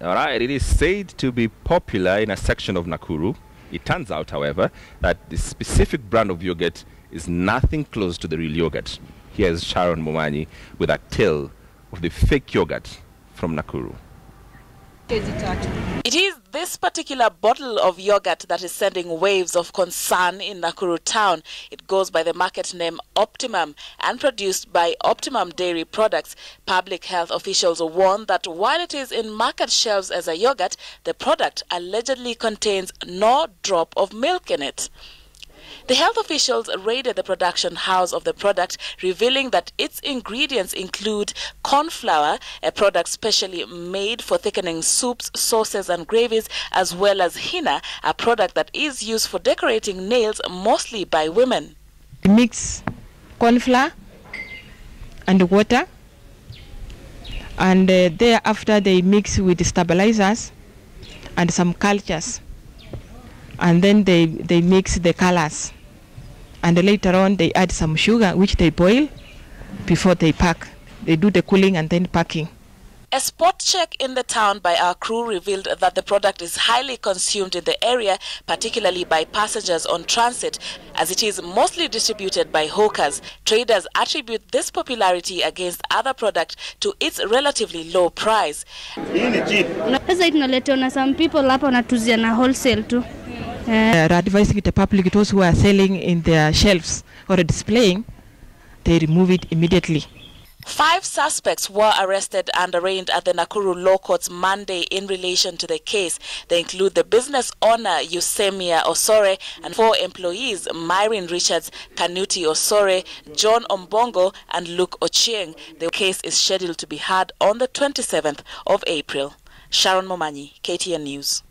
All right, it is said to be popular in a section of Nakuru. It turns out, however, that the specific brand of yogurt is nothing close to the real yogurt. Here's Sharon Momanyi with a tale of the fake yogurt from Nakuru. It is this particular bottle of yogurt that is sending waves of concern in Nakuru town. It goes by the market name Optimum and produced by Optimum Dairy Products. Public health officials warn that while it is in market shelves as a yogurt, the product allegedly contains no drop of milk in it. The health officials raided the production house of the product, revealing that its ingredients include corn flour, a product specially made for thickening soups, sauces and gravies, as well as henna, a product that is used for decorating nails, mostly by women. Mix corn flour and water, and thereafter they mix with the stabilizers and some cultures, and then they mix the colors, and later on they add some sugar which they boil before they pack. They do the cooling and then packing. A spot check in the town by our crew revealed that the product is highly consumed in the area, particularly by passengers on transit, as it is mostly distributed by hawkers. Traders attribute this popularity against other products to its relatively low price. Some people wholesale too. Advising the public, those who are selling in their shelves or displaying, they remove it immediately. 5 suspects were arrested and arraigned at the Nakuru Law Courts Monday in relation to the case. They include the business owner Eusemia Osore and 4 employees, Myrin Richards, Kanuti Osore, John Ombongo and Luke Ochieng. The case is scheduled to be heard on the 27th of April. Sharon Momanyi, KTN News.